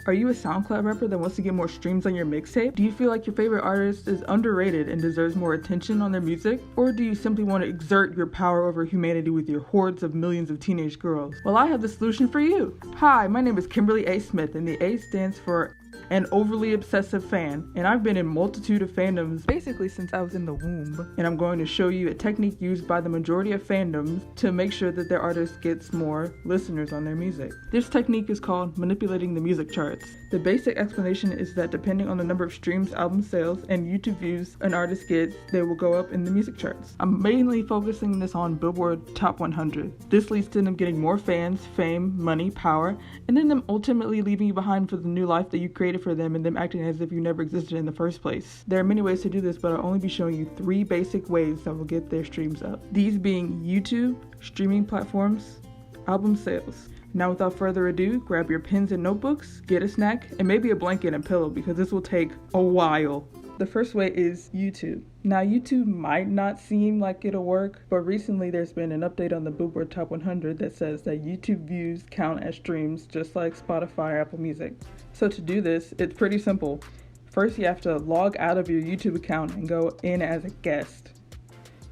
Are you a SoundCloud rapper that wants to get more streams on your mixtape? Do you feel like your favorite artist is underrated and deserves more attention on their music? Or do you simply want to exert your power over humanity with your hordes of millions of teenage girls? Well, I have the solution for you. Hi, my name is Kimberly A. Smith, and the A stands for an overly obsessive fan, and I've been in multitude of fandoms basically since I was in the womb, and I'm going to show you a technique used by the majority of fandoms to make sure that their artist gets more listeners on their music. This technique is called manipulating the music charts. The basic explanation is that depending on the number of streams, album sales, and YouTube views an artist gets, they will go up in the music charts. I'm mainly focusing this on Billboard Top 100. This leads to them getting more fans, fame, money, power, and then them ultimately leaving you behind for the new life that you created for them and them acting as if you never existed in the first place. There are many ways to do this, but I'll only be showing you 3 basic ways that will get their streams up. These being YouTube, streaming platforms, album sales. Now without further ado, grab your pens and notebooks, get a snack, and maybe a blanket and pillow because this will take a while. The first way is YouTube. Now YouTube might not seem like it'll work, but recently there's been an update on the Billboard Top 100 that says that YouTube views count as streams just like Spotify or Apple Music. So to do this, it's pretty simple. First you have to log out of your YouTube account and go in as a guest.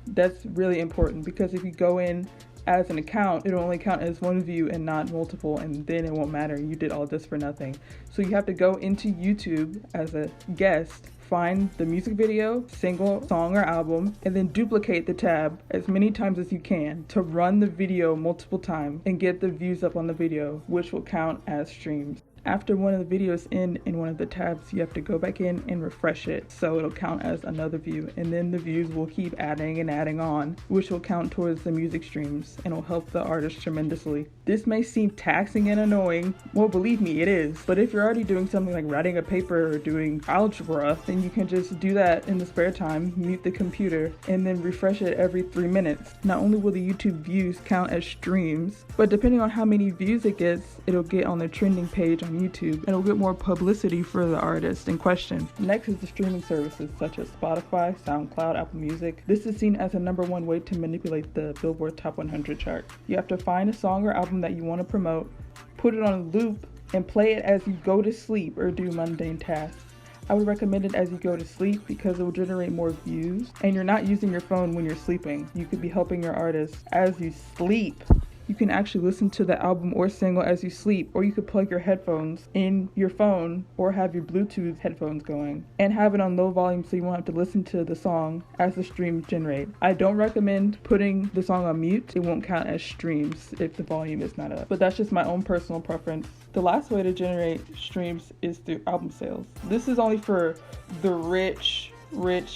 That's really important because if you go in as an account, it'll only count as one view and not multiple, and then it won't matter. You did all this for nothing. So you have to go into YouTube as a guest, find the music video, single, song, or album, and then duplicate the tab as many times as you can to run the video multiple times and get the views up on the video, which will count as streams. After one of the videos in one of the tabs, you have to go back in and refresh it so it'll count as another view, and then the views will keep adding and adding on, which will count towards the music streams and will help the artist tremendously. This may seem taxing and annoying. Well, believe me, it is. But if you're already doing something like writing a paper or doing algebra, then you can just do that in the spare time, mute the computer, and then refresh it every 3 minutes. Not only will the YouTube views count as streams, but depending on how many views it gets, it'll get on the trending page on YouTube and it'll get more publicity for the artist in question. Next is the streaming services such as Spotify, SoundCloud, Apple Music. This is seen as a #1 way to manipulate the Billboard Top 100 chart. You have to find a song or album that you want to promote, put it on a loop, and play it as you go to sleep or do mundane tasks. I would recommend it as you go to sleep because it will generate more views, and you're not using your phone when you're sleeping. You could be helping your artist as you sleep. You can actually listen to the album or single as you sleep, or you could plug your headphones in your phone or have your Bluetooth headphones going and have it on low volume so you won't have to listen to the song as the streams generate. I don't recommend putting the song on mute. It won't count as streams if the volume is not up, but that's just my own personal preference. The last way to generate streams is through album sales. This is only for the rich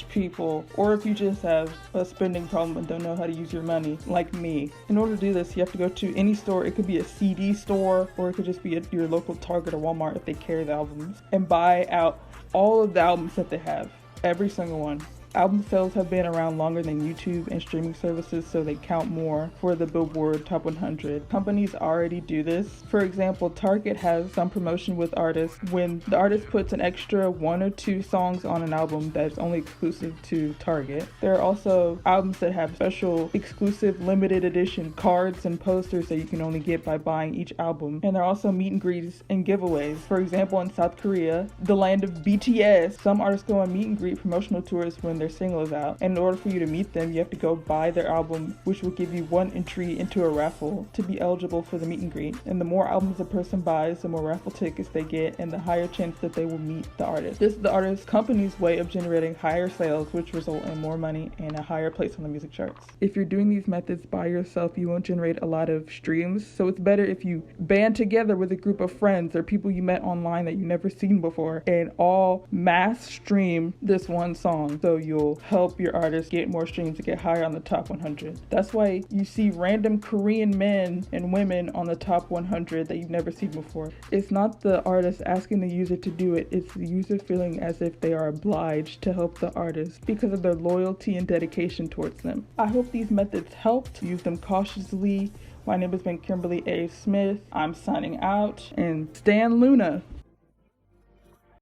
people, or if you just have a spending problem and don't know how to use your money, like me. In order to do this, you have to go to any store. It could be a CD store, or it could just be your local Target or Walmart if they carry the albums, and buy out all of the albums that they have, every single one. Album sales have been around longer than YouTube and streaming services, so they count more for the Billboard Top 100. Companies already do this. For example, Target has some promotion with artists when the artist puts an extra 1 or 2 songs on an album that's only exclusive to Target. There are also albums that have special exclusive limited edition cards and posters that you can only get by buying each album. And there are also meet and greets and giveaways. For example, in South Korea, the land of BTS, some artists go on meet and greet promotional tours when their single is out, and in order for you to meet them, you have to go buy their album, which will give you 1 entry into a raffle to be eligible for the meet and greet. And the more albums a person buys, the more raffle tickets they get, and the higher chance that they will meet the artist. This is the artist company's way of generating higher sales, which result in more money and a higher place on the music charts. If you're doing these methods by yourself, you won't generate a lot of streams, so it's better if you band together with a group of friends or people you met online that you've never seen before and all mass stream this one song, so you'll help your artist get more streams to get higher on the top 100. That's why you see random Korean men and women on the top 100 that you've never seen before. It's not the artist asking the user to do it, it's the user feeling as if they are obliged to help the artist because of their loyalty and dedication towards them. I hope these methods helped. Use them cautiously. My name has been Kimberly A. Smith. I'm signing out, and Stan Luna.